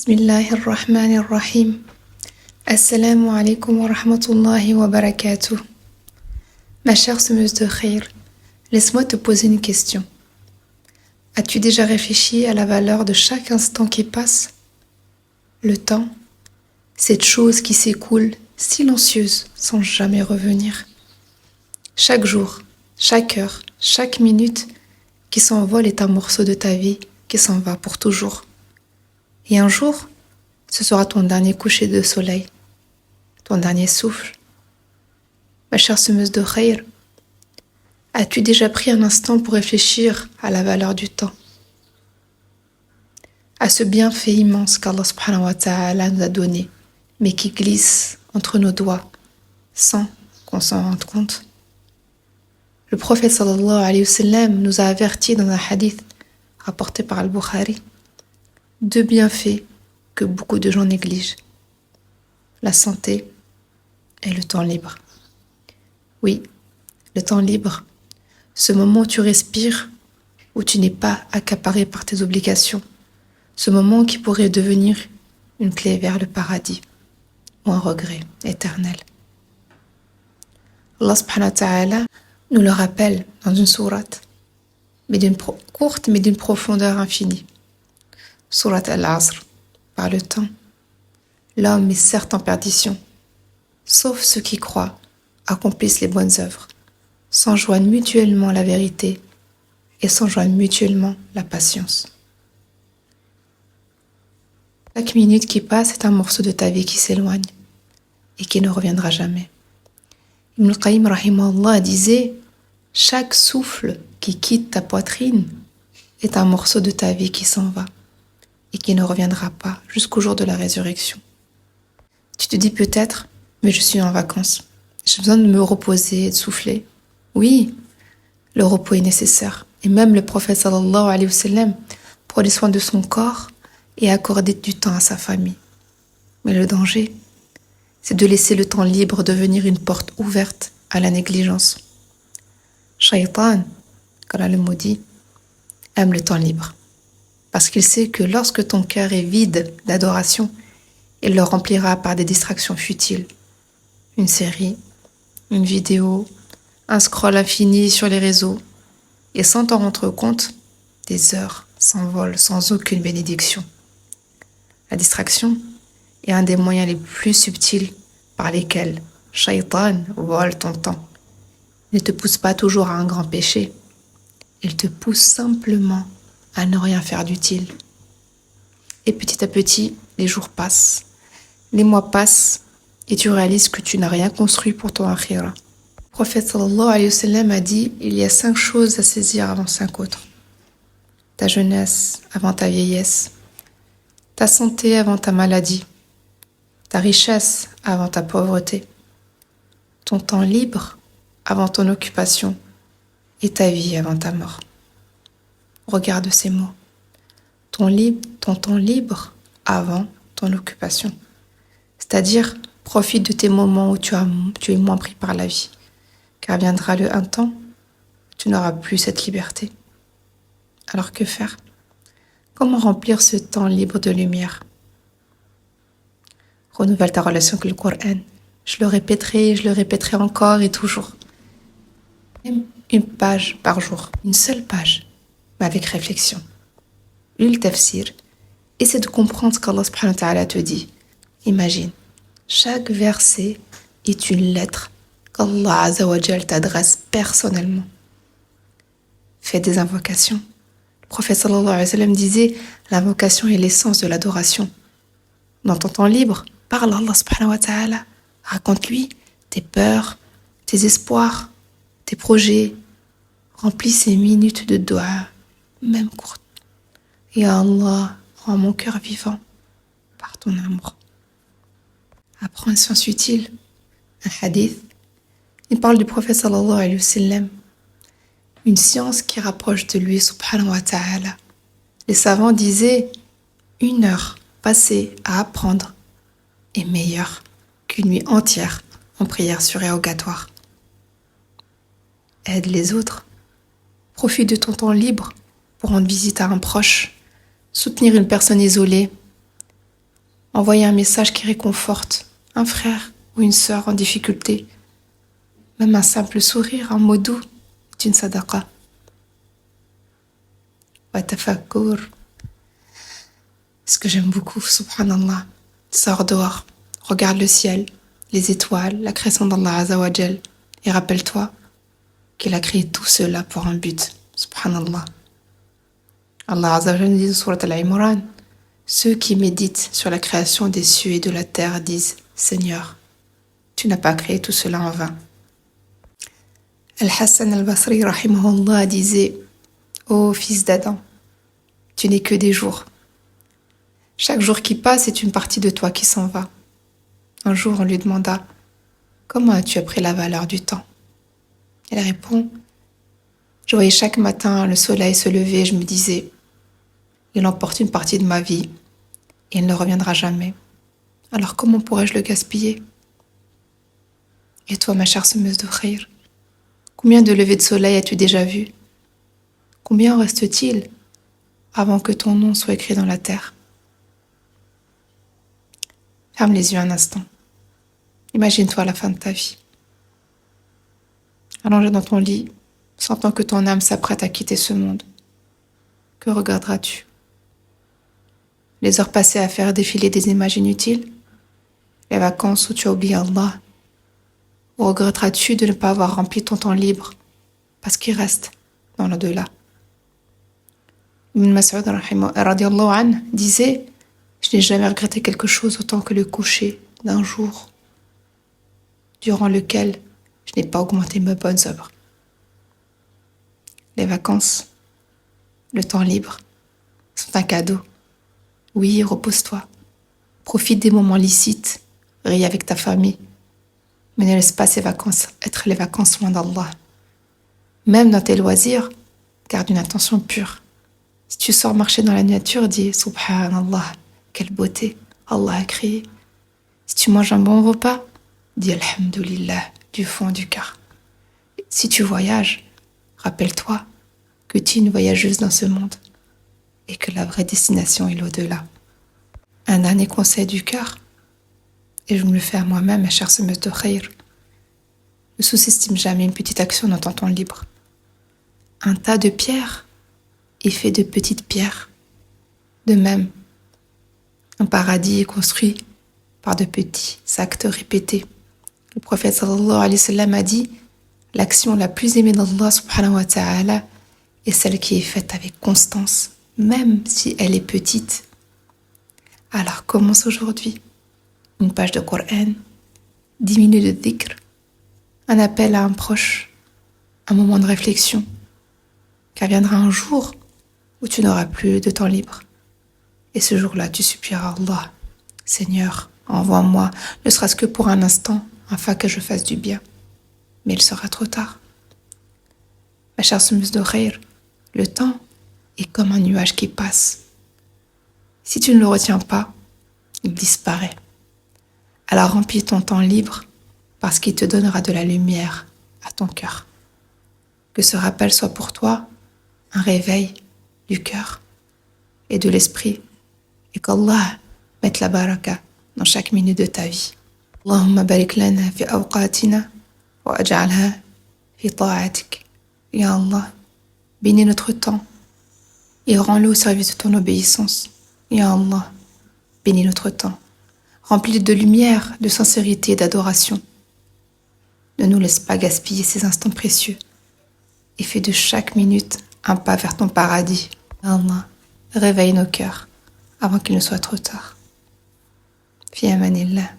Bismillahirrahmanirrahim. Assalamu alaikum wa rahmatullahi wa barakatuh. Ma chère semeuse de khayr, laisse-moi te poser une question. As-tu déjà réfléchi à la valeur de chaque instant qui passe? Le temps, cette chose qui s'écoule silencieuse sans jamais revenir. Chaque jour, chaque heure, chaque minute qui s'envole est un morceau de ta vie qui s'en va pour toujours. Et un jour, ce sera ton dernier coucher de soleil, ton dernier souffle. Ma chère semeuse de khayr, as-tu déjà pris un instant pour réfléchir à la valeur du temps? À ce bienfait immense qu'Allah subhanahu wa ta'ala nous a donné, mais qui glisse entre nos doigts, sans qu'on s'en rende compte. Le prophète sallallahu alayhi wa sallam nous a avertis dans un hadith rapporté par Al-Bukhari, deux bienfaits que beaucoup de gens négligent, la santé et le temps libre. Oui, le temps libre, ce moment où tu respires, où tu n'es pas accaparé par tes obligations, ce moment qui pourrait devenir une clé vers le paradis ou un regret éternel. Allah subhanahu wa ta'ala nous le rappelle dans une sourate, mais courte mais d'une profondeur infinie. Sourate Al-Asr, par le temps. L'homme est certes en perdition, sauf ceux qui croient, accomplissent les bonnes œuvres, s'enjoignent mutuellement la vérité et s'enjoignent mutuellement la patience. Chaque minute qui passe est un morceau de ta vie qui s'éloigne et qui ne reviendra jamais. Ibn al-Qayyim rahimahullah disait: chaque souffle qui quitte ta poitrine est un morceau de ta vie qui s'en va et qui ne reviendra pas jusqu'au jour de la résurrection. Tu te dis peut-être, mais je suis en vacances, j'ai besoin de me reposer et de souffler. Oui, le repos est nécessaire. Et même le prophète sallallahu alayhi wa sallam prenait soin de son corps et accordait du temps à sa famille. Mais le danger, c'est de laisser le temps libre devenir une porte ouverte à la négligence. Shaitan, comme le mot dit, aime le temps libre. Parce qu'il sait que lorsque ton cœur est vide d'adoration, il le remplira par des distractions futiles. Une série, une vidéo, un scroll infini sur les réseaux. Et sans t'en rendre compte, des heures s'envolent sans aucune bénédiction. La distraction est un des moyens les plus subtils par lesquels Shaitan vole ton temps. Il ne te pousse pas toujours à un grand péché. Il te pousse simplement à ne rien faire d'utile. Et petit à petit, les jours passent, les mois passent, et tu réalises que tu n'as rien construit pour ton akhira. Le prophète sallallahu alayhi wa sallam a dit: il y a 5 choses à saisir avant 5 autres. Ta jeunesse avant ta vieillesse, ta santé avant ta maladie, ta richesse avant ta pauvreté, ton temps libre avant ton occupation et ta vie avant ta mort. Regarde ces mots. Ton temps libre avant ton occupation. C'est-à-dire, profite de tes moments où tu es moins pris par la vie. Car viendra un temps où tu n'auras plus cette liberté. Alors que faire? Comment remplir ce temps libre de lumière? Renouvelle ta relation avec le Coran. Je le répéterai encore et toujours. Même une page par jour, une seule page, mais avec réflexion. Lis le tafsir. Essaie de comprendre ce qu'Allah subhanahu wa ta'ala te dit. Imagine, chaque verset est une lettre qu'Allah azza wa jal t'adresse personnellement. Fais des invocations. Le prophète sallallahu alayhi wa sallam disait: l'invocation est l'essence de l'adoration. Dans ton temps libre, parle à Allah subhanahu wa ta'ala. Raconte-lui tes peurs, tes espoirs, tes projets. Remplis ces minutes de dua, même courtes. Ya Allah, rends mon cœur vivant par ton amour. Apprends une science utile. Un hadith, il parle du prophète sallallahu alayhi wa sallam. Une science qui rapproche de lui subhanahu wa ta'ala. Les savants disaient: 1 heure passée à apprendre est meilleure qu'une nuit entière en prière surérogatoire. Aide les autres. Profite de ton temps libre pour rendre visite à un proche, soutenir une personne isolée, envoyer un message qui réconforte un frère ou une sœur en difficulté. Même un simple sourire, un mot doux est une sadaqa. Wa tafakkur. Ce que j'aime beaucoup, subhanallah, sors dehors, regarde le ciel, les étoiles, la création d'Allah Azzawajal, et rappelle-toi qu'il a créé tout cela pour un but, subhanallah. Allah Azzawajal nous dit dans Surat Al-Imran, ceux qui méditent sur la création des cieux et de la terre disent, Seigneur, tu n'as pas créé tout cela en vain. Al-Hassan al-Basri, rahimahullah, disait, ô fils d'Adam, tu n'es que des jours. Chaque jour qui passe est une partie de toi qui s'en va. Un jour, on lui demanda, comment as-tu appris la valeur du temps? Elle répond, je voyais chaque matin le soleil se lever et je me disais, il emporte une partie de ma vie et il ne reviendra jamais. Alors comment pourrais-je le gaspiller? Et toi, ma chère semeuse de khayr, combien de levées de soleil as-tu déjà vues? Combien en reste-t-il avant que ton nom soit écrit dans la terre? Ferme les yeux un instant. Imagine-toi à la fin de ta vie. Allongé dans ton lit, sentant que ton âme s'apprête à quitter ce monde. Que regarderas-tu? Les heures passées à faire défiler des images inutiles? Les vacances où tu as oublié Allah? Ou regretteras-tu de ne pas avoir rempli ton temps libre parce qu'il reste dans l'au-delà? Ibn Mas'ud radiallahu anhu disait, je n'ai jamais regretté quelque chose autant que le coucher d'un jour durant lequel je n'ai pas augmenté mes bonnes œuvres. Les vacances, le temps libre, sont un cadeau. Oui, repose-toi. Profite des moments licites, ris avec ta famille, mais ne laisse pas ces vacances être les vacances loin d'Allah. Même dans tes loisirs, garde une intention pure. Si tu sors marcher dans la nature, dis « Subhanallah, quelle beauté, Allah a créé ». Si tu manges un bon repas, dis « Alhamdulillah » du fond du cœur. Si tu voyages, rappelle-toi que tu es une voyageuse dans ce monde et que la vraie destination est l'au-delà. Un dernier conseil du cœur, et je me le fais à moi-même, ma chère semeuse de khayr. Ne sous-estime jamais une petite action dans ton temps libre. Un tas de pierres est fait de petites pierres. De même, un paradis est construit par de petits actes répétés. Le prophète sallallahu alayhi wa sallam a dit, l'action la plus aimée d'Allah subhanahu wa ta'ala est celle qui est faite avec constance, même si elle est petite. Alors commence aujourd'hui. Une page de Coran, 10 minutes de dhikr, un appel à un proche, un moment de réflexion, car viendra un jour où tu n'auras plus de temps libre. Et ce jour-là, tu supplieras Allah, Seigneur, envoie-moi, ne serait-ce que pour un instant, afin que je fasse du bien. Mais il sera trop tard. Ma chère semeuse de khayr, le temps est comme un nuage qui passe. Si tu ne le retiens pas, il disparaît. Alors remplis ton temps libre parce qu'il te donnera de la lumière à ton cœur. Que ce rappel soit pour toi un réveil du cœur et de l'esprit et qu'Allah mette la baraka dans chaque minute de ta vie. Allahumma barik lana fi awqatina wa aj'alha fi ta'atik. Ya Allah, bénis notre temps et rends-le au service de ton obéissance. Ya Allah, bénis notre temps. Remplis-le de lumière, de sincérité et d'adoration. Ne nous laisse pas gaspiller ces instants précieux et fais de chaque minute un pas vers ton paradis. Allah, réveille nos cœurs avant qu'il ne soit trop tard. Fi amanillah.